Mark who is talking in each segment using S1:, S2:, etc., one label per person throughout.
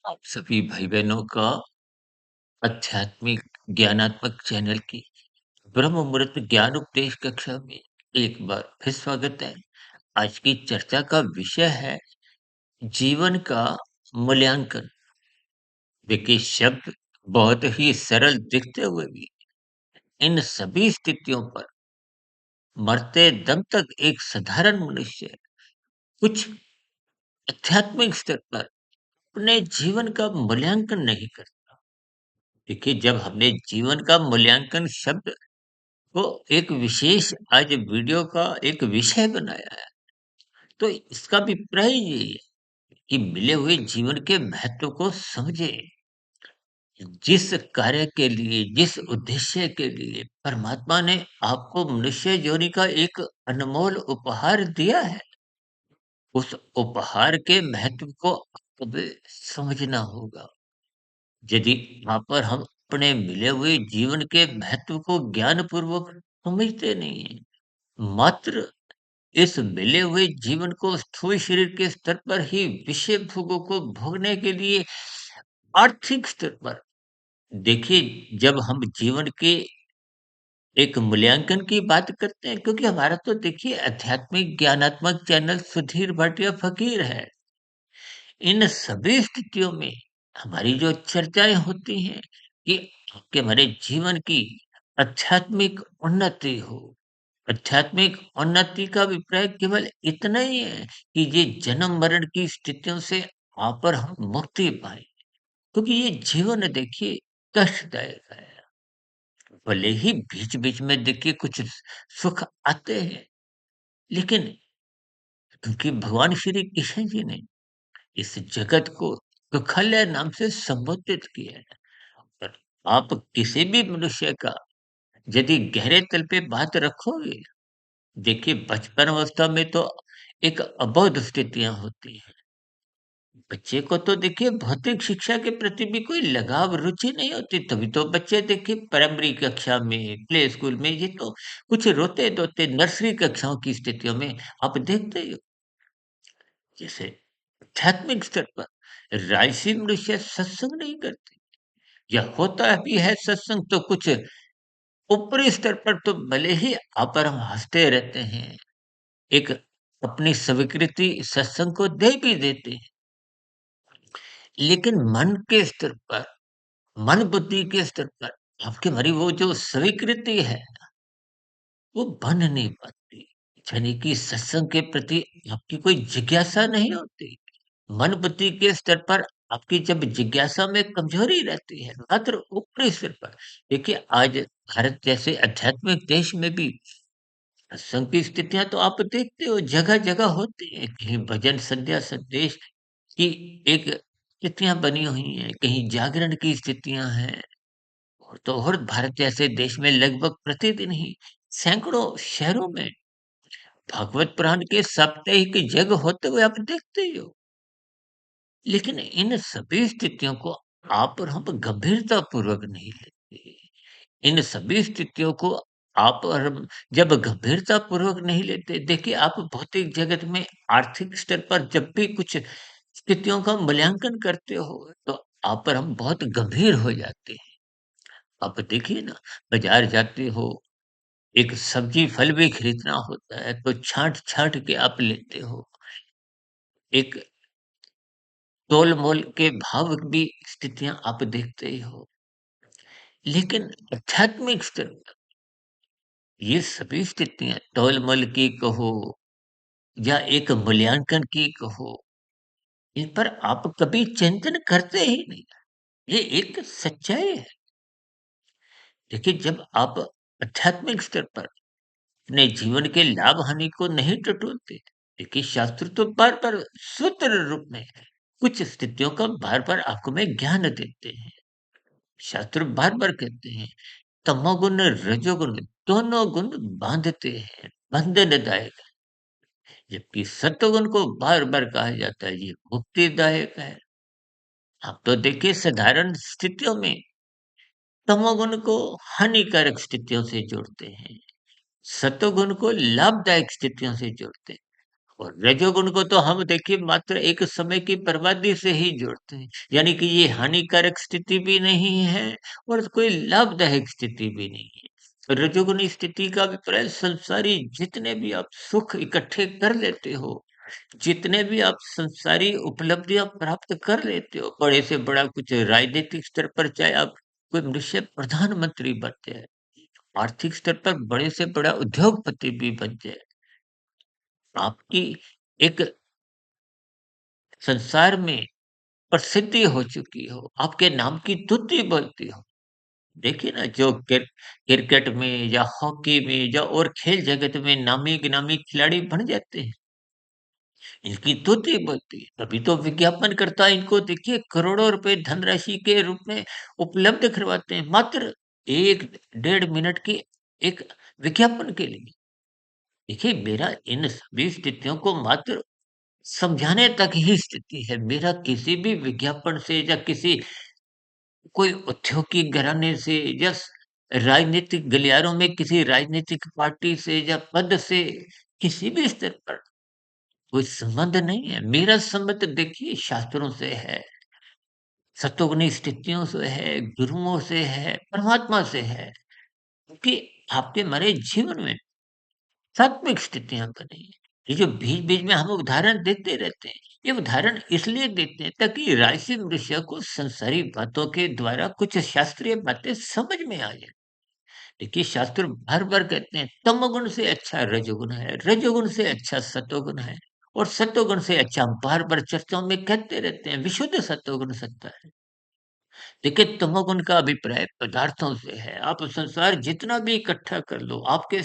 S1: आप सभी भाई-बहनों का आध्यात्मिक ज्ञानात्मक चैनल की ब्रह्म मुहूर्त ज्ञान उपदेश कक्षा में एक बार फिर स्वागत है। आज की चर्चा का विषय है जीवन का मूल्यांकन। देखिए शब्द बहुत ही सरल दिखते हुए भी इन सभी स्थितियों पर मरते दम तक एक साधारण मनुष्य कुछ आध्यात्मिक स्तर पर अपने जीवन का मूल्यांकन नहीं करता। देखिए जब हमने जीवन का मूल्यांकन शब्द वो एक विशेष आज वीडियो का एक विषय बनाया है। तो इसका अभिप्राय यही है कि मिले हुए जीवन के महत्व को समझे। जिस कार्य के लिए, जिस उद्देश्य के लिए परमात्मा ने आपको मनुष्य योनि का एक अनमोल उपहार दिया है, उस उपहार के महत्व को आपको भी समझना होगा। यदि वहाँ पर हम अपने मिले हुए जीवन के महत्व को ज्ञान पूर्वक समझते नहीं हैं, मात्र इस मिले हुए जीवन को स्थूल शरीर के स्तर पर ही विषय भोगों को भोगने के लिए आर्थिक स्तर पर देखिए जब हम जीवन के एक मूल्यांकन की बात करते हैं क्योंकि हमारा तो देखिए आध्यात्मिक ज्ञानात्मक चैनल सुधीर भाटिया फकीर है। इन सभी स्थितियों में हमारी जो चर्चाएं होती हैं कि आपके हमारे जीवन की आध्यात्मिक उन्नति हो। आध्यात्मिक उन्नति का अभिप्राय केवल इतना ही है कि ये जन्म मरण की स्थितियों से आप और हम मुक्ति पाए, क्योंकि ये जीवन देखिए कष्टदायक है। भले ही बीच बीच में देखिए कुछ सुख आते हैं, लेकिन क्योंकि भगवान श्री कृष्ण जी ने इस जगत को सुखालय नाम से संबोधित किया है। पर आप किसी भी मनुष्य का यदि गहरे तल पे बात रखोगे, देखिए बचपन अवस्था में तो एक अबोध स्थितियां होती हैं। बच्चे को तो देखिए भौतिक शिक्षा के प्रति भी कोई लगाव रुचि नहीं होती, तभी तो बच्चे देखिए प्राइमरी कक्षा में प्ले स्कूल में ये तो कुछ रोते धोते नर्सरी कक्षाओं की स्थितियों में आप देखते ही हो। जैसे आध्यात्मिक स्तर पर राजसी मनुष्य सत्संग नहीं करते, या होता भी है सत्संग तो कुछ ऊपरी स्तर पर, तो भले ही आप और हम हंसते रहते हैं, एक अपनी स्वीकृति सत्संग को दे भी देते हैं, लेकिन मन के स्तर पर, मन बुद्धि के स्तर पर आपकी हमारी वो जो स्वीकृति है, वो बन नहीं पाती। यानी कि सत्संग के प्रति आपकी कोई जिज्ञासा नहीं होती। मन बुद्धि के स्तर पर आपकी जब जिज्ञासा में कमजोरी रहती है, मात्र ऊपरी स्तर पर। देखिए आज भारत जैसे आध्यात्मिक देश में भी सत्संग की स्थितियाँ तो आप देखते हो जगह-जगह होती हैं। कहीं भजन संध्या संदेश की एक स्थितियाँ बनी हुई हैं, कहीं जागरण की स्थितियाँ हैं। तो और भारत जैसे देश में लगभग प्रतिदिन ही सैकड़ों शहरों में भागवत पुराण के साप्ताहिक यज्ञ होते हुए आप देखते ही हो। लेकिन इन सभी स्थितियों को आप और हम गंभीरता पूर्वक नहीं लेते। इन सभी स्थितियों को आप और हम जब गंभीरता पूर्वक नहीं लेते, देखिए आप भौतिक जगत में आर्थिक स्तर पर जब भी कुछ स्थितियों का मूल्यांकन करते हो, तो आप और हम बहुत गंभीर हो जाते हैं। आप देखिए ना, बाजार जाते हो, एक सब्जी फल भी खरीदना होता है तो छाँट-छाँट के आप लेते हो। एक तोल-मोल के भाव भी स्थितियाँ आप देखते ही हो। लेकिन आध्यात्मिक स्तर पर ये सभी स्थितियाँ तोल-मोल की कहो या एक मूल्यांकन की कहो, इन पर आप कभी चिंतन करते ही नहीं। ये एक सच्चाई है। देखिए जब आप आध्यात्मिक स्तर पर अपने जीवन के लाभ-हानि को नहीं टटोलते, देखिए शास्त्र तो बार-बार सूत्र रूप में कुछ स्थितियों का बार-बार आपको में ज्ञान देते हैं। शास्त्र बार-बार कहते हैं, तमोगुण, रजोगुण दोनों गुण बांधते हैं, बंधनदायक है। जबकि सत्वगुण को बार-बार कहा जाता है, ये मुक्तिदायक है। आप तो देखिए साधारण स्थितियों में तमोगुण को हानिकारक स्थितियों से जोड़ते हैं, सत्वगुण को लाभदायक स्थितियों से जोड़ते हैं। और रजोगुण को तो हम देखिए मात्र एक समय की बर्बादी से ही जोड़ते हैं। यानी कि ये हानिकारक स्थिति भी नहीं है और कोई लाभदायक स्थिति भी नहीं है। रजोगुनी स्थिति का अभिप्राय संसारी जितने भी आप सुख इकट्ठे कर लेते हो, जितने भी आप संसारी उपलब्धियां प्राप्त कर लेते हो, बड़े से बड़ा कुछ राजनीतिक स्तर पर चाहे आप कोई मनुष्य प्रधानमंत्री बन जाए, आर्थिक स्तर पर बड़े से बड़ा उद्योगपति भी बन जाए, आपकी एक संसार में प्रसिद्धि हो चुकी हो, आपके नाम की तुति बोलती हो। देखिए ना जो क्रिकेट में या हॉकी में या और खेल जगत में नामी-गिनामी खिलाड़ी बन जाते हैं, इनकी तुति बोलती है। तभी तो विज्ञापनकर्ता इनको देखिए करोड़ों रुपए धनराशि के रूप में उपलब्ध करवाते हैं, मात्र 1 डेढ़ मिनट की एक विज्ञापन के लिए। देखिए मेरा इन सभी स्थितियों को मात्र समझाने तक ही स्थिति है। मेरा किसी भी विज्ञापन से या किसी कोई औद्योगिक घराने से या राजनीतिक गलियारों में किसी राजनीतिक पार्टी से या पद से किसी भी स्तर पर कोई संबंध नहीं है। मेरा संबंध देखिए शास्त्रों से है, सतोगुनी स्थितियों से है, गुरुओं से है, परमात्मा से है। क्योंकि आपके हमारे जीवन में सात्विक स्थितियाँ बनी हैं। ये जो बीच-बीच में हम उदाहरण देते रहते हैं, ये उदाहरण इसलिए देते हैं ताकि राशि मनुष्य को संसारी बातों के द्वारा कुछ शास्त्रीय बातें समझ में आ जाए। देखिए शास्त्र बार-बार कहते हैं तमोगुण से अच्छा रजोगुण है, रजोगुण से अच्छा सतोगुण है और सतोगुण से अच्छा बार-बार चर्चाओं में कहते रहते हैं विशुद्ध सतोगुण सत्ता है। देखिए तमोगुण का अभिप्राय पदार्थों से है। आप संसार जितना भी इकट्ठा कर लो, आपके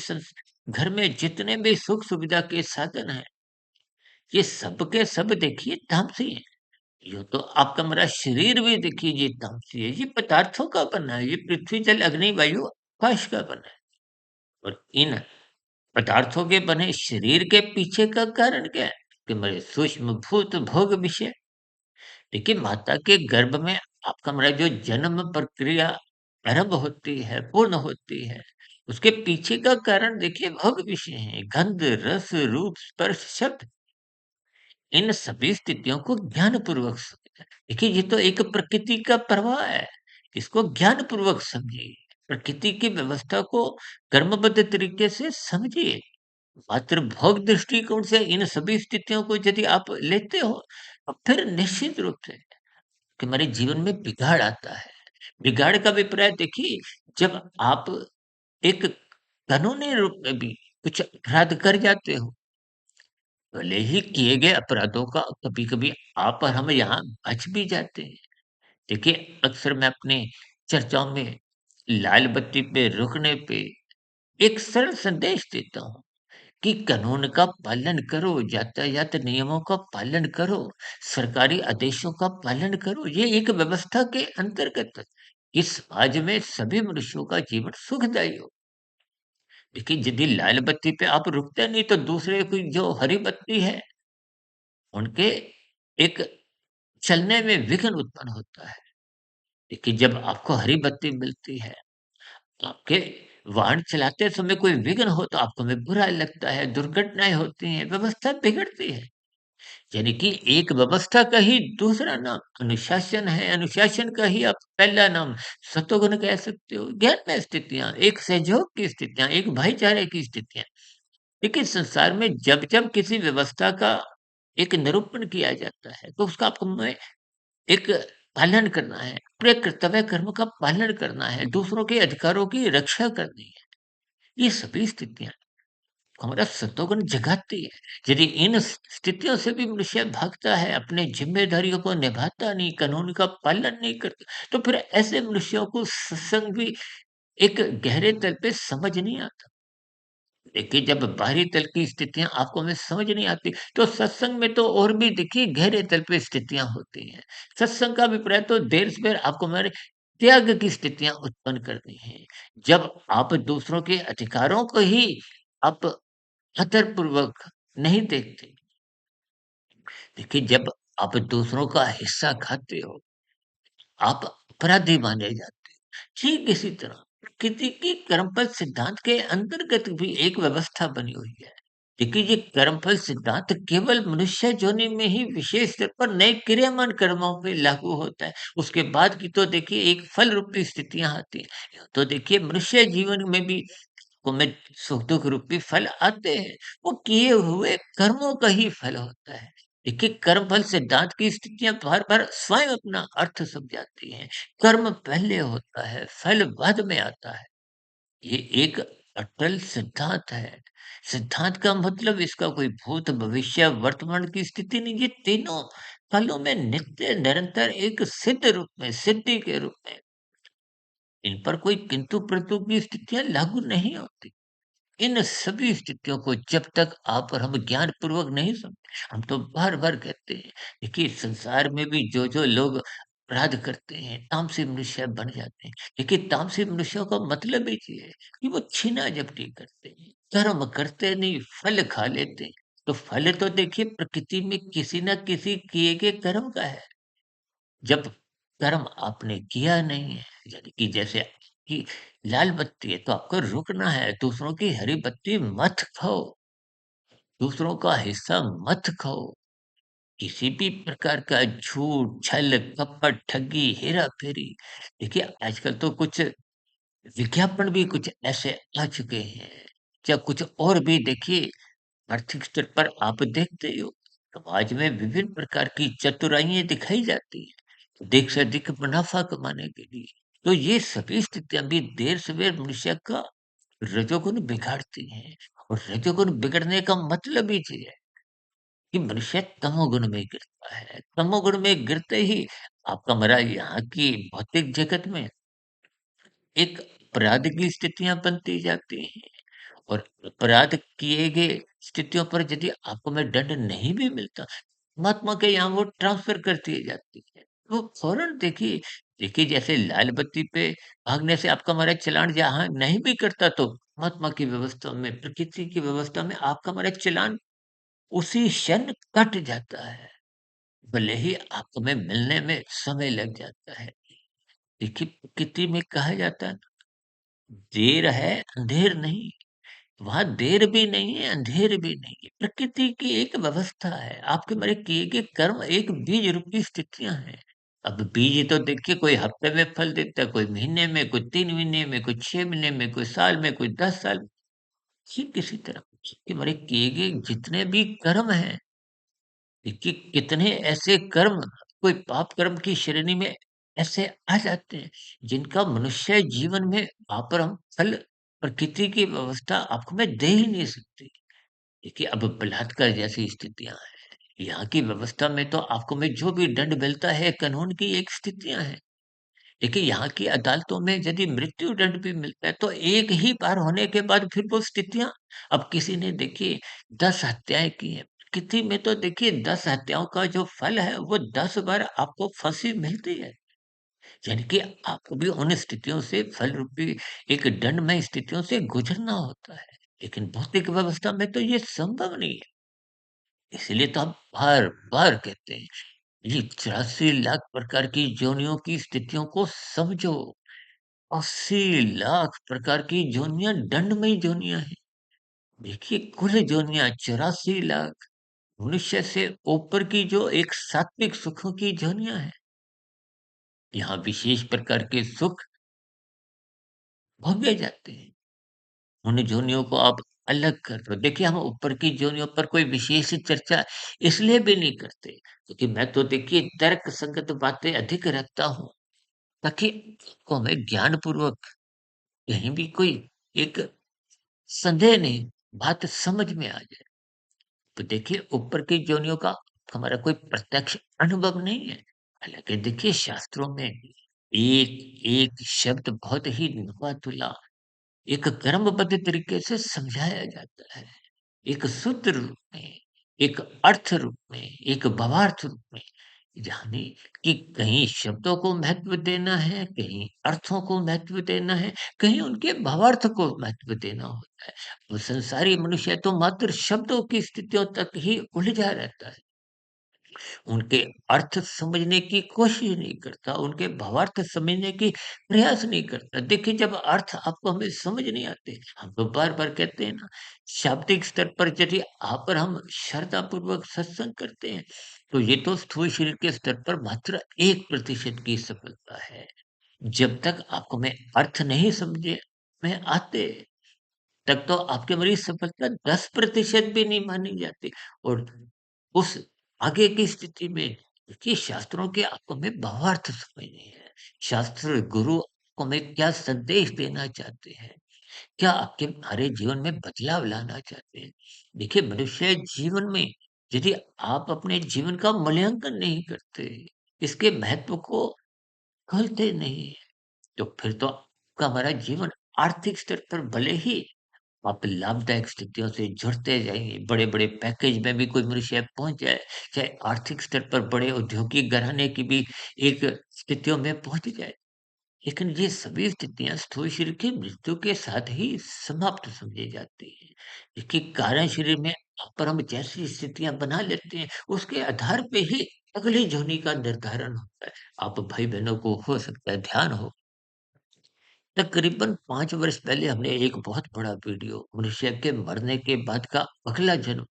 S1: घर में जितने भी सुख सुविधा के साधन हैं, ये सब के सब देखिए तामसी हैं। यूँ तो आपका मेरा शरीर भी देखिए ये तामसी है, ये पदार्थों का बना है, ये पृथ्वी, जल, अग्नि, वायु, आकाश का बना है। और इन पदार्थों के बने शरीर के पीछे का कारण क्या है? कि मेरे सूक्ष्म भूत भोग विषय। देखिए माता के गर्भ में आपका मेरा जो जन्म प्रक्रिया आरंभ होती है, पूर्ण होती है, उसके पीछे का कारण देखिए भोग विषय है। गंध, रस, रूप, स्पर्श, शब्द इन सभी स्थितियों को ज्ञानपूर्वक समझें। देखिए ये तो एक प्रकृति का प्रवाह है, इसको ज्ञानपूर्वक समझिए। प्रकृति की व्यवस्था को कर्मबद्ध तरीके से समझिए। मात्र भोग दृष्टिकोण से इन सभी स्थितियों को यदि आप लेते हो, तो फिर निश्चित रूप से कि हमारे जीवन में बिगाड़ आता है। बिगाड़ का अभिप्राय देखिए, जब आप एक कानूनी रूप में भी कुछ अपराध कर जाते हो, भले ही किए गए अपराधों का कभी-कभी आप और हम यहाँ बच भी जाते हैं। देखिए, अक्सर मैं अपनी चर्चाओं में लाल बत्ती पे रुकने पे एक सरल संदेश देता हूँ कि कानून का पालन करो, यातायात नियमों का पालन करो, सरकारी आदेशों का पालन करो। ये एक व्यवस्था के अंतर्गत इस समाज में सभी मनुष्यों का जीवन सुखदायी हो। देखिए, यदि लाल बत्ती पे आप रुकते नहीं तो दूसरे की जो हरी बत्ती है, उनके एक चलने में विघ्न उत्पन्न होता है। देखिए, जब आपको हरी बत्ती मिलती है, तो आपके वाहन चलाते समय कोई विघ्न हो तो आपको में बुरा लगता है, दुर्घटनाएँ होती हैं, व्यवस्था बिगड़ती है। यानी कि एक व्यवस्था का ही दूसरा नाम अनुशासन है, अनुशासन का ही आप पहला नाम सत्वगुण कह सकते हो। ज्ञानमय स्थितियाँ, एक सहयोग की स्थितियाँ, एक भाईचारे की स्थितियाँ। देखिए संसार में जब-जब किसी व्यवस्था का एक निरूपण किया जाता है, तो उसका आपको में एक पालन करना है, अपने कर्तव्य कर्म का पालन करना है, दूसरों के अधिकारों की रक्षा करनी है। ये सभी स्थितियाँ हमारा सत्वगुण जगाती है। यदि इन स्थितियों से भी मनुष्य भागता है, अपनी ज़िम्मेदारियों को निभाता नहीं, कानून का पालन नहीं करता, तो फिर ऐसे मनुष्यों को सत्संग भी एक गहरे तल पे समझ नहीं आता। देखिए, जब बाहरी तल की स्थितियाँ आपको में समझ नहीं आती, तो सत्संग में तो और भी देखिए गहरे तल पे स्थितियाँ होती हैं। सत्संग का अभिप्राय तो देर-सवेर आपको हमारे त्याग की स्थितियाँ उत्पन्न करती हैं। जब आप दूसरों के अधिकारों को ही आप आदरपूर्वक नहीं देखते। देखिए, जब आप दूसरों का हिस्सा खाते हो, आप अपराधी माने जाते हो। ठीक इसी तरह प्रकृति की कर्मपद सिद्धांत के अंतर्गत भी एक व्यवस्था बनी हुई है। देखिए, ये कर्मफल सिद्धांत केवल मनुष्य योनि में ही विशेष स्तर पर नए क्रियामान कर्मों पे लागू होता है। उसके बाद की तो देखिए एक फल रूपी स्थितियाँ आती हैं। तो देखिए मनुष्य जीवन में भी को में सुख-दुःख रूपी फल आते हैं। वो किए हुए कर्मों का ही फल होता है। देखिए कर्मफल सिद्धांत की स्थितियाँ बार-बार स्वयं अपना अर्थ समझाती हैं। कर्म पहले होता है, फल बाद में आता है। ये एक अटल सिद्धांत है। सिद्धांत का मतलब इसका कोई भूत, भविष्य, वर्तमान की स्थिति नहीं, ये तीनों कालों में नित्य निरंतर एक सिद्ध रूप में, सिद्धि के रूप में, इन पर कोई किंतु-परंतु की स्थितियाँ लागू नहीं होती। इन सभी स्थितियों को जब तक आप और हम ज्ञान पूर्वक नहीं समझे, हम तो बार-बार कहते हैं, देखिए संसार में भी जो-जो लोग अपराध करते हैं, तामसी मनुष्य बन जाते हैं। देखिए तामसी मनुष्यों का मतलब ही ये है कि वो छीना-झपटी करते हैं, कर्म करते नहीं, फल खा लेते हैं। तो फल तो देखिए प्रकृति में किसी न किसी किए गए कर्म का है। जब कर्म आपने किया नहीं है, यानी कि जैसे कि लाल बत्ती है तो आपको रुकना है, दूसरों की हरी बत्ती मत खाओ, दूसरों का हिस्सा मत खाओ। किसी भी प्रकार का झूठ, छल, कपट, ठगी, हेरा-फेरी, देखिए आजकल तो कुछ विज्ञापन भी कुछ ऐसे आ चुके हैं, या कुछ और भी देखिए आर्थिक स्तर पर आप देखते ही हो, समाज में विभिन्न प्रकार की चतुराइयाँ दिखाई जाती हैं, अधिक से अधिक मुनाफ़ा कमाने के लिए। तो ये सभी स्थितियाँ भी देर-सवेर मनुष्य का रजोगुण बिगाड़ती हैं, और रजोगुण बिगड़ने का मतलब ही ये है कि मनुष्य तमोगुण में गिरता है। तमोगुण में गिरते ही आपका हमारा यहाँ की भौतिक जगत में एक अपराध की स्थितियाँ बनती जाती हैं। और अपराध किए गए स्थितियों पर यदि आपको में दंड नहीं भी मिलता, परमात्मा के यहाँ वो ट्रांसफर कर दिए जाती है। वो फौरन देखिए देखिए जैसे लाल बत्ती पे भागने से आपका हमारा चालान जहाँ नहीं भी कटता, तो परमात्मा की व्यवस्था में, प्रकृति की व्यवस्था में आपका हमारा चालान उसी क्षण कट जाता है। भले ही आपको में मिलने में समय लग जाता है। देखिए प्रकृति में कहा जाता है ना, देर है अंधेर नहीं। वहाँ देर भी नहीं है, अंधेर भी नहीं है। प्रकृति की एक व्यवस्था है। आपके मेरे किए गए कर्म एक बीज रूपी स्थितियाँ हैं। अब बीज तो देखिए कोई हफ्ते में फल देता है, कोई महीने में, कोई 3 महीने में, कोई 6 महीने में, कोई साल में, कोई 10 साल में। ठीक किसी तरह कि हमारे किए गए जितने भी कर्म हैं, देखिए कितने ऐसे कर्म कोई पाप कर्म की श्रेणी में ऐसे आ जाते हैं, जिनका मनुष्य जीवन में आप फल प्रकृति की व्यवस्था आपको मैं दे ही नहीं सकती। देखिए, अब बलात्कार जैसी स्थितियाँ हैं। यहाँ की व्यवस्था में तो आपको में जो भी दंड मिलता है, कानून की एक स्थितियाँ हैं। देखिए, यहाँ की अदालतों में यदि मृत्यु दंड भी मिलता है, तो एक ही बार होने के बाद फिर वो स्थितियाँ, अब किसी ने देखिए 10 हत्याएँ की हैं। किसी में तो देखिए 10 हत्याओं का जो फल है, वो 10 बार आपको फांसी मिलती है। यानी कि आपको भी उन स्थितियों से फल रूपी एक दंडमय स्थितियों से गुज़रना होता है। लेकिन भौतिक व्यवस्था में तो ये संभव नहीं है। इसलिए तो हम बार-बार कहते हैं, ये 84 लाख प्रकार की योनियों की स्थितियों को समझो। 80 लाख प्रकार की योनियाँ दंडमयी योनियाँ हैं। देखिए कुल योनियाँ 84 लाख, मनुष्य से ऊपर की जो एक सात्विक सुखों की योनियाँ हैं, यहाँ विशेष प्रकार के सुख भोगे जाते हैं। उन योनियों को आप अलग कर दो। देखिए, हम ऊपर की योनियों पर कोई विशेष चर्चा इसलिए भी नहीं करते, क्योंकि मैं तो देखिए तर्क संगत बातें अधिक रखता हूँ, ताकि को हमें ज्ञानपूर्वक कहीं भी कोई एक संदेह नहीं, बात समझ में आ जाए। तो देखिए, ऊपर की योनियों का हमारा कोई प्रत्यक्ष अनुभव नहीं है। हालाँकि देखिए शास्त्रों में एक-एक शब्द बहुत ही मिलता-जुला एक क्रमबद्ध तरीके से समझाया जाता है। एक सूत्र रूप में, एक अर्थ रूप में, एक भावार्थ रूप में। यानी कि कहीं शब्दों को महत्व देना है, कहीं अर्थों को महत्व देना है, कहीं उनके भावार्थ को महत्व देना होता है। वो संसारी मनुष्य तो मात्र शब्दों की स्थितियों तक ही उलझा रहता है। उनके अर्थ समझने की कोशिश नहीं करता, उनके भावार्थ समझने की प्रयास नहीं करता। देखिए, जब अर्थ आपको हमें समझ नहीं आते, हम तो बार-बार कहते हैं ना, शाब्दिक स्तर पर यदि आप और हम श्रद्धापूर्वक सत्संग करते हैं, तो ये तो स्थूल शरीर के स्तर पर मात्र 1% की सफलता है। जब तक आपको में अर्थ नहीं समझे में आते, तब तो आपकी मेरी सफलता 10% भी नहीं मानी जाती। और उस आगे की स्थिति में देखिए, शास्त्रों के आपको हमें भावार्थ समझने हैं। शास्त्र गुरु को हमें क्या संदेश देना चाहते हैं, क्या आपके हमारे जीवन में बदलाव लाना चाहते हैं। देखिए, मनुष्य जीवन में यदि आप अपने जीवन का मूल्यांकन नहीं करते, इसके महत्व को खोलते नहीं, तो फिर तो आपका हमारा जीवन आर्थिक स्तर पर भले ही आप लाभदायक स्थितियों से जुड़ते जाएँगे, बड़े-बड़े पैकेज में भी कोई मनुष्य पहुँच जाए, चाहे आर्थिक स्तर पर बड़े औद्योगिक घराने की भी एक स्थितियों में पहुँच जाए। लेकिन ये सभी स्थितियाँ स्थूल शरीर की मृत्यु के साथ ही समाप्त समझी जाती हैं। देखिए, कारण शरीर में पर हम जैसी स्थितियाँ बना लेते हैं, उसके आधार पे ही अगली जोनी का निर्धारण होता है। आप भाई-बहनों को हो सकता है ध्यान हो, तकरीबन 5 वर्ष पहले हमने एक बहुत बड़ा वीडियो मनुष्य के मरने के बाद का अगला जन्म,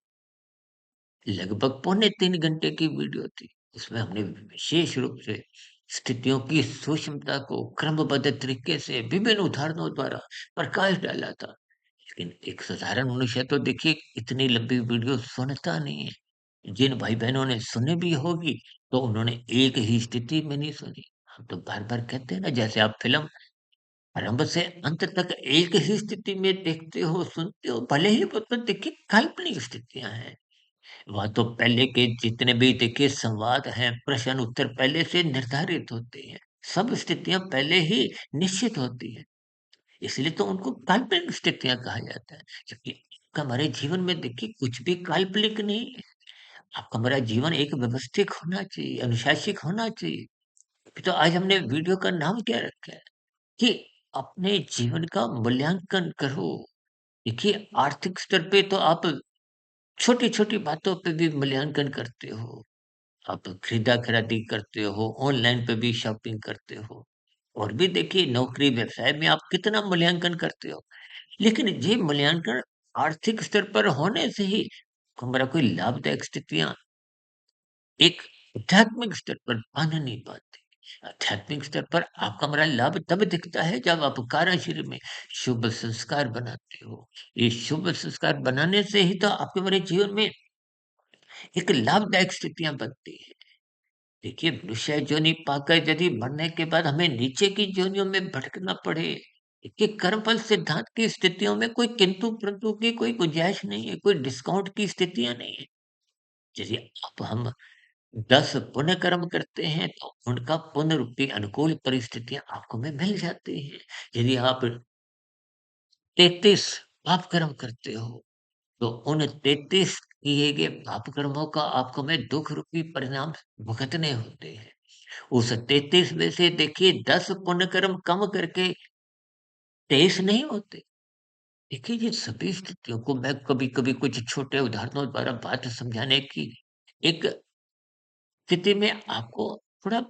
S1: लगभग पौने 3 घंटे की वीडियो थी। इसमें हमने विशेष रूप से स्थितियों की सूक्ष्मता को क्रमबद्ध तरीके से विभिन्न उदाहरणों द्वारा प्रकाश डाला था। लेकिन एक साधारण मनुष्य तो देखिए इतनी लंबी वीडियो सुनता नहीं है। जिन भाई-बहनों ने सुनी भी होगी, तो उन्होंने एक ही स्थिति में नहीं सुनी। हम तो बार-बार कहते हैं ना, जैसे आप फ़िल्म आरंभ से अंत तक एक ही स्थिति में देखते हो, सुनते हो, भले ही वो तो देखिए काल्पनिक स्थितियाँ हैं। वहाँ तो पहले के जितने भी देखिए संवाद हैं, प्रश्न उत्तर पहले से निर्धारित होते हैं। सब स्थितियाँ पहले ही निश्चित होती हैं। इसलिए तो उनको काल्पनिक स्थितियाँ कहा जाता है। क्योंकि हमारे जीवन में देखिए कुछ भी काल्पनिक नहीं है। आपका हमारा जीवन एक व्यवस्थित होना चाहिए, अनुशासित होना चाहिए। तो आज हमने वीडियो का नाम क्या रखा है? कि अपने जीवन का मूल्यांकन करो। देखिए, आर्थिक स्तर पे तो आप छोटी-छोटी बातों पे भी मूल्यांकन करते हो। आप खरीदा-खरीदी करते हो, ऑनलाइन पे भी शॉपिंग करते हो। और भी देखिए, नौकरी व्यवसाय में आप कितना मूल्यांकन करते हो। लेकिन ये मूल्यांकन आर्थिक स्तर पर होने से ही हमारा कोई लाभदायक स्थितियाँ एक आध्यात्मिक स्तर पर बन नहीं पाती। आध्यात्मिक स्तर पर आपका हमारा लाभ तब दिखता है जब आप कार्यशरीर में शुभ संस्कार बनाते हो। ये शुभ संस्कार बनाने से ही तो आपके हमारे जीवन में एक लाभदायक स्थितियाँ बनती हैं। देखिए, मनुष्य योनि पाकर यदि मरने के बाद हमें नीचे की योनियों में भटकना पड़े, देखिए कर्मफल सिद्धांत की स्थितियों में कोई किंतु-परंतु की कोई गुंजाइश नहीं है, कोई डिस्काउंट की स्थितियाँ नहीं है। यदि आप हम 10 पुण्य कर्म करते हैं, तो उनका पुण्य रूपी अनुकूल परिस्थितियाँ आपको में मिल जाती हैं। यदि आप 33 पाप कर्म करते हो, तो उन 33 किए गए पाप कर्मों का आपको में दुःख रूपी परिणाम भुगतने होते हैं। उस 33 में से देखिए 10 पुण्य कर्म कम करके 23 नहीं होते। देखिए, ये सभी स्थितियों को मैं कभी-कभी कुछ छोटे उदाहरणों द्वारा बात समझाने की एक स्थिति में आपको थोड़ा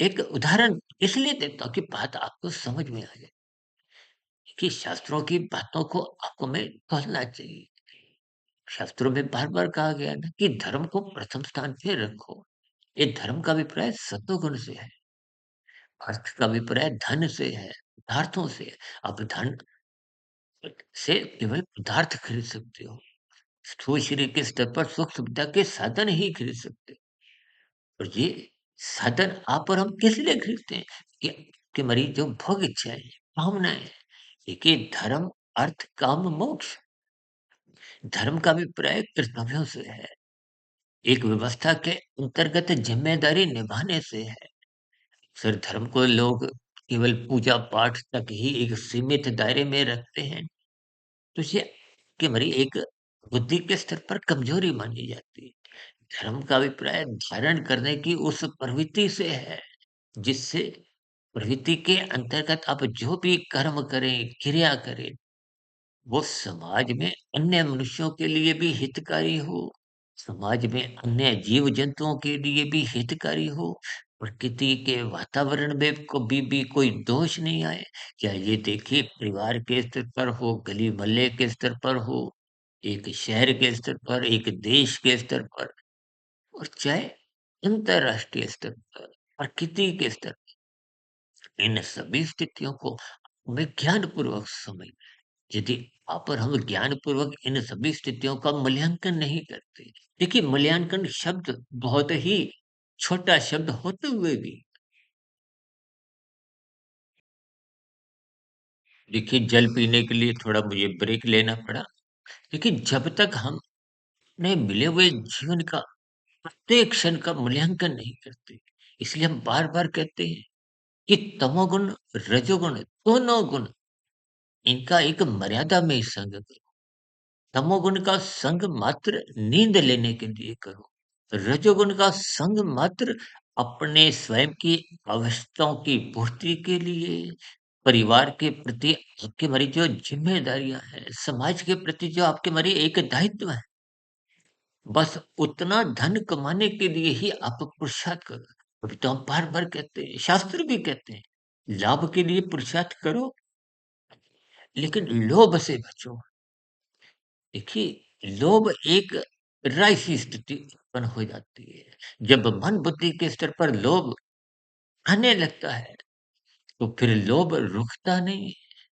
S1: एक उदाहरण इसलिए देता हूँ कि बात आपको समझ में आ जाए कि शास्त्रों की बातों को आपको में तोलना चाहिए। शास्त्रों में बार-बार कहा गया है ना कि धर्म को प्रथम स्थान पे रखो। ये धर्म का अभिप्राय सत्वगुण से है, अर्थ का अभिप्राय धन से है, पदार्थों से है। आप धन से केवल पदार्थ खरीद सकते हो। स्थूल शरीर के स्तर पर सुख सुविधा के साधन ही खरीद सकते हो। और ये साधन आप और हम किस लिए खरीदते हैं? कि हमारी जो भोग इच्छाएँ हैं, कामनाएँ हैं। देखिए, धर्म, अर्थ, काम, मोक्ष। धर्म का अभिप्राय कर्तव्यों से है। एक व्यवस्था के अंतर्गत ज़िम्मेदारी निभाने से है। सिर धर्म को लोग केवल पूजा-पाठ तक ही एक सीमित दायरे में रखते हैं, तो ये कि हमारी एक बुद्धि के स्तर पर कमजोरी मानी जाती है। धर्म का अभिप्राय धारण करने की उस प्रवृत्ति से है, जिससे प्रवृत्ति के अंतर्गत आप जो भी कर्म करें, क्रिया करें, वो समाज में अन्य मनुष्यों के लिए भी हितकारी हो, समाज में अन्य जीव जंतुओं के लिए भी हितकारी हो, प्रकृति के वातावरण में कभी भी कोई दोष नहीं आए। क्या ये देखिए परिवार के स्तर पर हो, गली मोहल्ले के स्तर पर हो, एक शहर के स्तर पर, एक देश के स्तर पर और चाहे अंतरराष्ट्रीय स्तर पर, प्रकृति के स्तर पर, इन सभी स्थितियों को हमें ज्ञानपूर्वक समझ। यदि आप और हम ज्ञानपूर्वक इन सभी स्थितियों का मूल्यांकन नहीं करते, देखिए मूल्यांकन शब्द बहुत ही छोटा शब्द होते हुए भी देखिए जल पीने के लिए थोड़ा मुझे ब्रेक लेना पड़ा। देखिए जब तक हम अपने मिले हुए जीवन का प्रत्येक क्षण का मूल्यांकन नहीं करते, इसलिए हम बार-बार कहते हैं कि तमोगुण, रजोगुण दोनों गुण इनका एक मर्यादा में संग करो। तमोगुण का संग मात्र नींद लेने के लिए करो। रजोगुण का संग मात्र अपने स्वयं की आवश्यकताओं की पूर्ति के लिए, परिवार के प्रति आपकी हमारी जो ज़िम्मेदारियाँ हैं, समाज के प्रति जो आपके हमारी एक दायित्व है, बस उतना धन कमाने के लिए ही आप पुरुषार्थ करो। अभी तो हम बार-बार कहते हैं, शास्त्र भी कहते हैं, लाभ के लिए पुरुषार्थ करो, लेकिन लोभ से बचो। देखिए, लोभ एक राइसी स्थिति उत्पन्न हो जाती है। जब मन बुद्धि के स्तर पर लोभ आने लगता है, तो फिर लोभ रुकता नहीं है।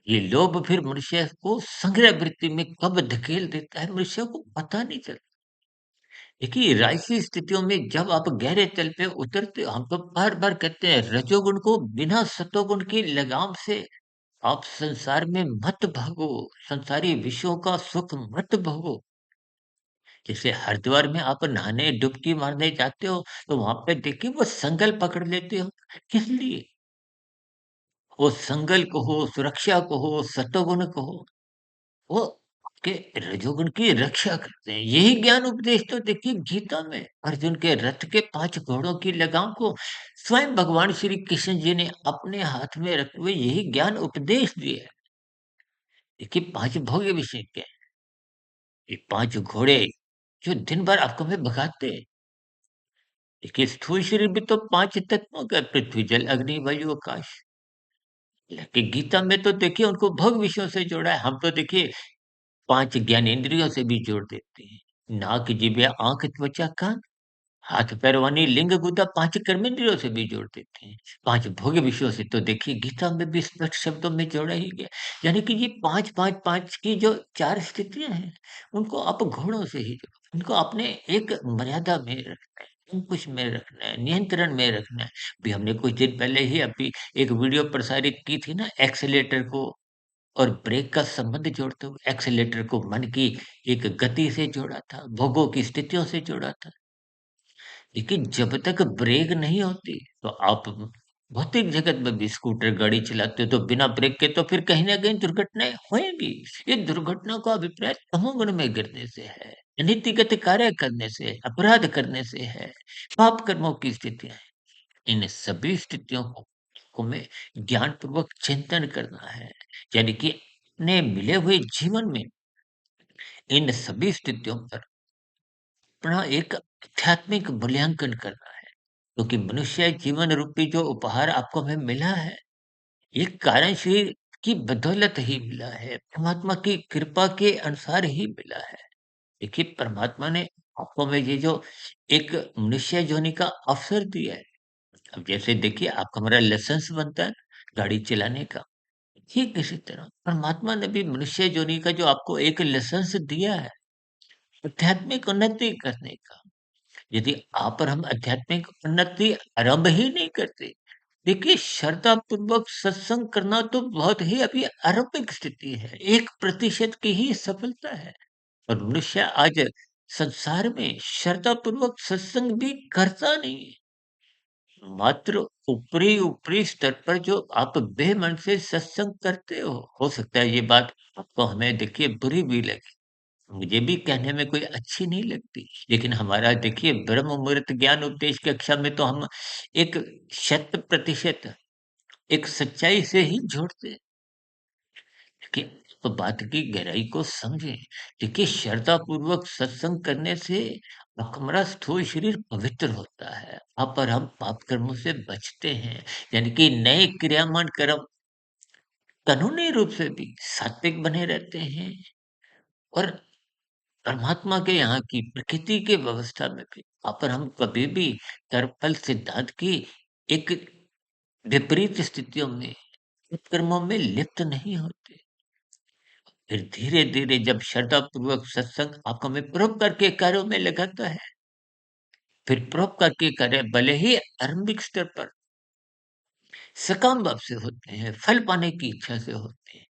S1: ये लोभ फिर मनुष्य को संग्रह वृत्ति में कब धकेल देता है, मनुष्य को पता नहीं चलता। देखिए, राइसी स्थितियों में जब आप गहरे तल पे उतरते हो, हम तो बार-बार कहते हैं रजोगुण को बिना सतोगुण की लगाम से आप संसार में मत भागो, संसारी विषयों का सुख मत भोगो। जैसे हरिद्वार में आप नहाने डुबकी मारने जाते हो, तो वहाँ पे देखिए वो संगल पकड़ लेते हो। किस लिए? वो संगल को हो, सुरक्षा को हो, सत्वगुण को हो, वो आपके रजोगुण की रक्षा करते हैं। यही ज्ञान उपदेश तो देखिए गीता में अर्जुन के रथ के 5 घोड़ों की लगाम को स्वयं भगवान श्री कृष्ण जी ने अपने हाथ में रखे हुए यही ज्ञान उपदेश दिए हैं। देखिए 5 भोग्य विषय के हैं। ये 5 घोड़े जो दिन भर आपको में भगाते हैं। देखिए स्थूल शरीर भी तो 5 तत्वों का पृथ्वी, जल, अग्नि, वायु, आकाश। कि गीता में तो देखिए उनको भोग विषयों से जोड़ा है। हम तो देखिए 5 ज्ञानेंद्रियों से भी जोड़ देते हैं। नाक, जिह्वा, आँख, त्वचा, कान, हाथ, पैर, वाणी, लिंग, गुदा 5 कर्मेंद्रियों से भी जोड़ देते हैं। 5 भोग विषयों से तो देखिए गीता में भी स्पष्ट शब्दों में जोड़ा ही गया। यानी कि ये 5, 5, 5 की जो 4 स्थितियाँ हैं, उनको आप घोड़ों से ही जोड़ो। उनको अपने एक मर्यादा में रखना है, अंकुश में रखना है, नियंत्रण में रखना है। अभी हमने कुछ दिन पहले ही अभी एक वीडियो प्रसारित की थी ना एक्सेलेरेटर को और ब्रेक का संबंध जोड़ते हुए एक्सेलेरेटर को मन की एक गति से जोड़ा था, भोगों की स्थितियों से जोड़ा था। लेकिन जब तक ब्रेक नहीं होती, तो आप भौतिक जगत में भी स्कूटर गाड़ी चलाते हो तो बिना ब्रेक के तो फिर कहीं न कहीं दुर्घटनाएँ होएँगी। ये दुर्घटना का अभिप्राय तमोगुण में गिरने से है, अनीतिगत कार्य करने से, अपराध करने से है, पाप कर्मों की स्थितियाँ हैं। इन सभी स्थितियों को हमें ज्ञानपूर्वक चिंतन करना है। यानी कि अपने मिले हुए जीवन में इन सभी स्थितियों पर अपना एक आध्यात्मिक मूल्यांकन करना है। क्योंकि मनुष्य जीवन रूपी जो उपहार आपको हमें मिला है, ये कार्यशील की बदौलत ही मिला है, परमात्मा की कृपा के अनुसार ही मिला है। देखिए परमात्मा ने आपको में ये जो एक मनुष्य जोनि का अवसर दिया है, अब जैसे देखिए आपका हमारा लाइसेंस बनता है गाड़ी चलाने का, ठीक इसी तरह परमात्मा ने भी मनुष्य जोनि का जो आपको एक लाइसेंस दिया है, आध्यात्मिक उन्नति करने का। यदि आप और हम आध्यात्मिक उन्नति आरंभ ही नहीं करते, देखिए श्रद्धापूर्वक सत्संग करना तो बहुत ही अभी आरंभिक स्थिति है, 1% की ही सफलता है। और मनुष्य आज संसार में श्रद्धापूर्वक सत्संग भी करता नहीं है। मात्र ऊपरी-ऊपरी स्तर पर जो आप बेमन से सत्संग करते हो सकता है ये बात आपको हमें देखिए बुरी भी लगे। मुझे भी कहने में कोई अच्छी नहीं लगती, लेकिन हमारा देखिए ब्रह्म मुहूर्त ज्ञान उपदेश कक्षा में तो हम एक शत प्रतिशत एक सच्चाई से ही जोड़ते हैं कि बात की गहराई को समझें। देखिए, श्रद्धापूर्वक सत्संग करने से हमारा स्थूल शरीर पवित्र होता है। आप और हम पाप कर्मों से बचते हैं, यानी कि नए क्रियामान कर्म कानूनी रूप से भी सात्विक बने रहते हैं और परमात्मा के यहाँ की प्रकृति के व्यवस्था में भी आप और हम कभी भी कर्मफल सिद्धांत की एक विपरीत स्थितियों में, कर्मों में लिप्त नहीं होते। फिर धीरे-धीरे जब श्रद्धापूर्वक सत्संग आपको में परोपकार के कार्यों में लगाता है, फिर परोपकार के कार्य भले ही आरंभिक स्तर पर सकाम भाव से होते हैं, फल पाने की इच्छा से होते हैं।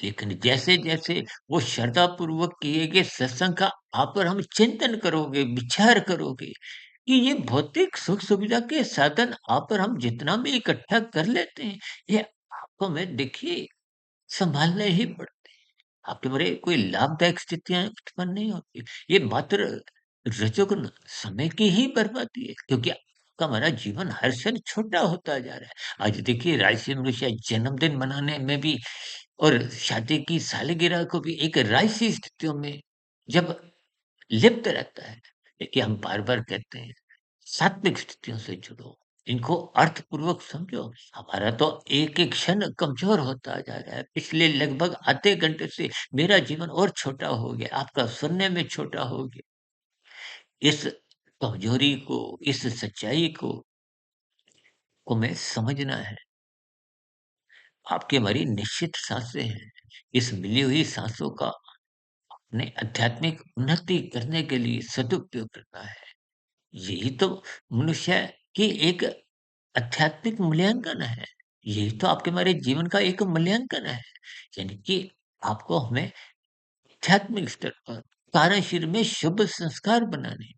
S1: लेकिन जैसे-जैसे वो श्रद्धापूर्वक किए गए सत्संग का आप और हम चिंतन करोगे, विचार करोगे कि ये भौतिक सुख-सुविधा के साधन आप और हम जितना भी इकट्ठा कर लेते हैं, ये आपको में देखिए सँभालने ही पड़ते हैं। आपके बड़े कोई लाभदायक स्थितियाँ उत्पन्न नहीं होती। ये मात्र रजोगुण समय की ही बर्बादी है, क्योंकि आपका हमारा जीवन हर क्षण छोटा होता जा रहा है। आज देखिए राशि मनुष्य जन्मदिन मनाने में भी और शादी की सालगिरह को भी एक राशि स्थितियों में जब लिप्त रहता है। देखिए, हम बार-बार कहते हैं, सात्विक स्थितियों से जुड़ो, इनको अर्थपूर्वक समझो। हमारा तो एक-एक क्षण कमज़ोर होता जा रहा है। पिछले लगभग आधे घंटे से मेरा जीवन और छोटा हो गया, आपका सुनने में छोटा हो गया। इस कमज़ोरी को, इस सच्चाई को हमें समझना है। आपकी हमारी निश्चित साँसें हैं। इस मिली हुई साँसों का अपने आध्यात्मिक उन्नति करने के लिए सदुपयोग करना है। यही तो मनुष्य की एक आध्यात्मिक मूल्यांकन है। यही तो आपके हमारे जीवन का एक मूल्यांकन है। यानी कि आपको हमें आध्यात्मिक स्तर पर कार्यशील में शुभ संस्कार बनाने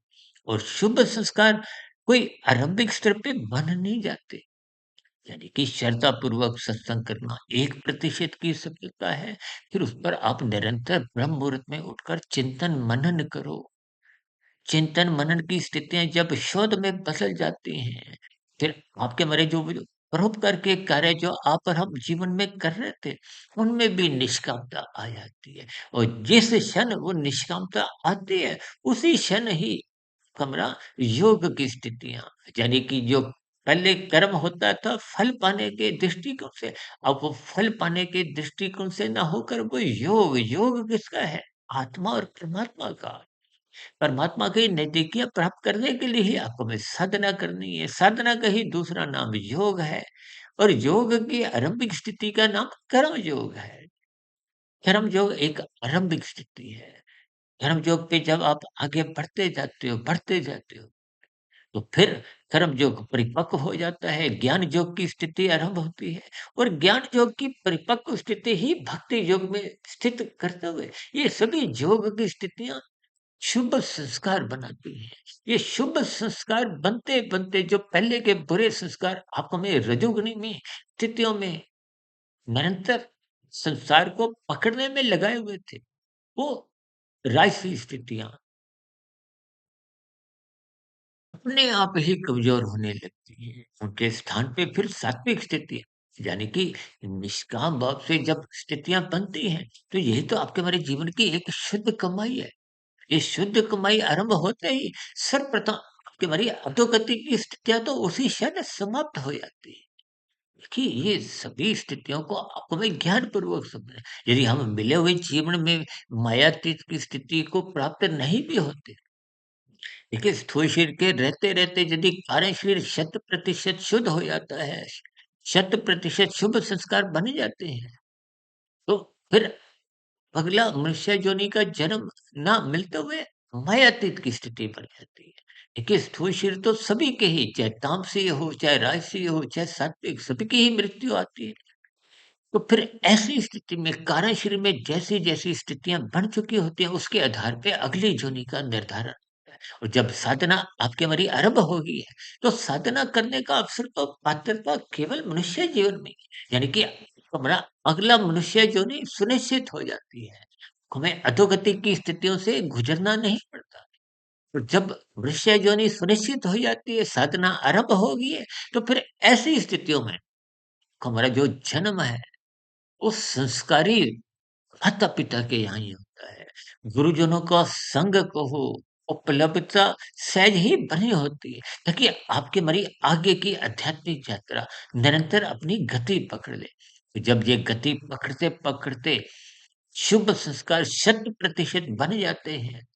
S1: और शुभ संस्कार कोई आरंभिक स्तर पे बन नहीं जाते। यानी कि श्रद्धापूर्वक सत्संग करना 1% की सफलता है। फिर उस पर आप निरंतर ब्रह्म मुहूर्त में उठकर चिंतन मनन करो। चिंतन मनन की स्थितियाँ जब शोध में बदल जाती हैं, फिर आपके हमारे जो परोपकार के कार्य जो आप और हम जीवन में कर रहे थे, उनमें भी निष्कामता आ जाती है और जिस क्षण वो निष्कामता आती है, उसी क्षण ही कमरा योग की स्थितियाँ, यानी कि जो पहले कर्म होता था फल पाने के दृष्टिकोण से, अब वो फल पाने के दृष्टिकोण से ना होकर वो योग किसका है? आत्मा और परमात्मा का। परमात्मा की नज़दीकियाँ प्राप्त करने के लिए ही आपको हमें साधना करनी है। साधना का ही दूसरा नाम योग है और योग की आरंभिक स्थिति का नाम कर्म योग है। कर्म योग एक आरंभिक स्थिति है। कर्म योग पे जब आप आगे बढ़ते जाते हो, तो फिर कर्म योग परिपक्व हो जाता है, ज्ञान योग की स्थिति आरंभ होती है और ज्ञान योग की परिपक्व स्थिति ही भक्ति योग में स्थित करते हुए, ये सभी योग की स्थितियाँ शुभ संस्कार बनाती हैं। ये शुभ संस्कार बनते-बनते जो पहले के बुरे संस्कार आपको में रजोगुनी में स्थितियों में निरंतर संसार को पकड़ने में लगाए हुए थे, वो राजसी स्थितियाँ अपने आप ही कमज़ोर होने लगती हैं। उनके स्थान पे फिर सात्विक स्थितियाँ, यानी कि निष्काम भाव से जब स्थितियाँ बनती हैं, तो यही तो आपके हमारे जीवन की एक शुद्ध कमाई है। ये शुद्ध कमाई आरंभ होते ही सर्वप्रथम आपकी हमारी अधोगति की स्थितियाँ तो उसी क्षण समाप्त हो जाती है। देखिए, ये सभी स्थितियों को आपको मैं ज्ञानपूर्वक समझना है। यदि हम मिले हुए जीवन में मायातीत की स्थिति को प्राप्त नहीं भी होते, देखिए स्थूल शरीर के रहते-रहते यदि कार्य शरीर 100% शुद्ध हो जाता है, 100% शुभ संस्कार बन जाते हैं, तो फिर अगला मनुष्य योनि का जन्म ना मिलते हुए मायातीत की स्थिति बन जाती है। देखिए स्थूल शरीर तो सभी के ही, चाहे तामसीय हो, चाहे राजसीय हो, चाहे सात्विक, सभी की ही मृत्यु आती है। तो फिर ऐसी स्थिति में कारण शरीर में जैसी-जैसी स्थितियाँ बन चुकी होती हैं, उसके आधार पे अगली योनि का निर्धारण होता है। और जब साधना आपकी हमारी आरंभ हो गई है, तो साधना करने का अवसर तो पात्रता केवल मनुष्य जीवन में ही है। यानी कि हमारा अगला मनुष्य योनि सुनिश्चित हो जाती है। हमें अधोगति की स्थितियों से गुजरना नहीं पड़ता। तो जब मनुष्य योनि सुनिश्चित हो जाती है, साधना आरंभ हो गई है, तो फिर ऐसी स्थितियों में हमारा जो जन्म है, वो संस्कारी माता-पिता के यहाँ ही होता है। गुरुजनों का संग कहो, उपलब्धता सहज ही बनी होती है, ताकि आपकी हमारी आगे की आध्यात्मिक यात्रा निरंतर अपनी गति पकड़ ले। तो जब ये गति पकड़ते-पकड़ते शुभ संस्कार शत प्रतिशत बन जाते हैं,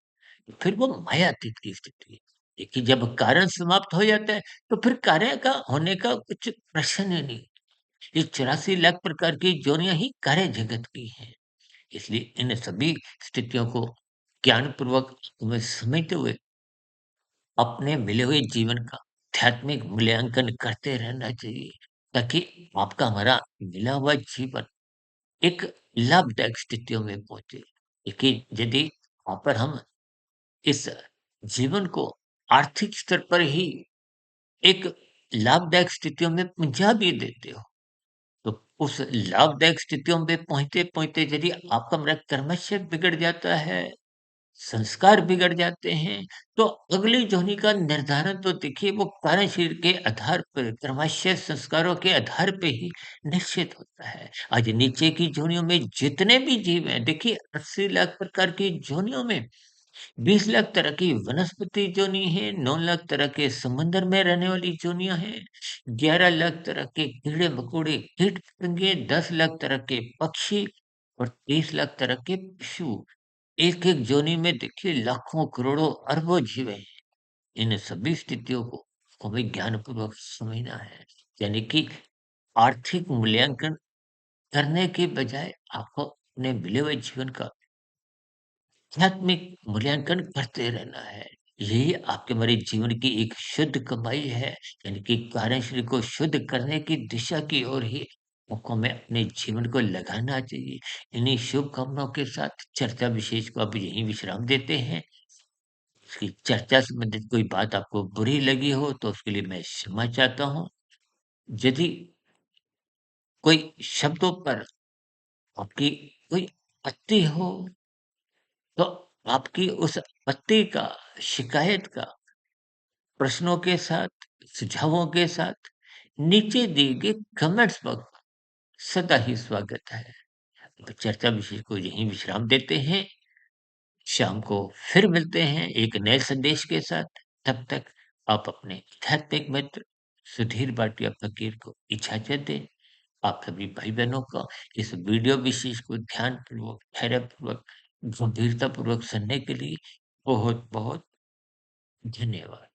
S1: तो फिर वो मायातीत की स्थिति है। देखिए, जब कारण समाप्त हो जाता है, तो फिर कार्य का होने का कुछ प्रश्न ही नहीं। ये 84 लाख प्रकार की योनियाँ ही कार्य जगत की हैं। इसलिए इन सभी स्थितियों को ज्ञानपूर्वक में समझते हुए अपने मिले हुए जीवन का आध्यात्मिक मूल्यांकन करते रहना चाहिए, ताकि आपका हमारा मिला हुआ जीवन एक लाभदायक स्थितियों में पहुंचे। देखिए, यदि वहां पर हम इस जीवन को आर्थिक स्तर पर ही एक लाभदायक स्थितियों में पहुंचा भी देते हो, तो उस लाभदायक स्थितियों में पहुंचते-पहुंचते यदि आपका मेरा कर्मशय बिगड़ जाता है, संस्कार बिगड़ जाते हैं, तो अगली जोनी का निर्धारण तो देखिए वो कार्यशील के आधार पर, कर्मशय संस्कारों के आधार पे ही निश्चित होता है। आज नीचे की जोनियों में जितने भी जीव हैं, देखिए 80 लाख प्रकार की जोनियों में 20 लाख तरह की वनस्पति जोनी है, 9 लाख तरह के समुद्र में रहने वाली जोनियाँ हैं, 11 लाख तरह के कीड़े-मकोड़े, कीट-पतंगे, 10 लाख तरह के पक्षी और 30 लाख तरह के पशु। एक-एक जोनी में देखिए लाखों, करोड़ों, अरबों जीव हैं। इन सभी स्थितियों को हमें ज्ञानपूर्वक समझना है। यानी कि आर्थिक मूल्यांकन करने के बजाय आपको अपने मिले हुए जीवन का आध्यात्मिक मूल्यांकन करते रहना है। यही आपके हमारे जीवन की एक शुद्ध कमाई है, यानी कि कार्यशैली को शुद्ध करने की दिशा की ओर ही आपको हमें अपने जीवन को लगाना चाहिए। इन्हीं शुभकामनाओं के साथ चर्चा विशेष को अब यहीं विश्राम देते हैं। इसकी चर्चा संबंधित कोई बात आपको बुरी लगी हो तो उसके लिए मैं क्षमा चाहता हूँ। यदि कोई शब्दों पर आपकी कोई आपत्ति हो, तो आपकी उस आपत्ति का, शिकायत का प्रश्नों के साथ, सुझावों के साथ नीचे दिए गए कमेंट्स बॉक्स सदा ही स्वागत है। तो चर्चा विषय को यहीं विश्राम देते हैं। शाम को फिर मिलते हैं एक नए संदेश के साथ। तब तक आप अपने आध्यात्मिक मित्र सुधीर भाटिया फकीर को इजाज़त दें। आप सभी भाई-बहनों का इस वीडियो विशेष को ध्यानपूर्वक, धैर्यपूर्वक, गंभीरतापूर्वक सुनने के लिए बहुत-बहुत धन्यवाद।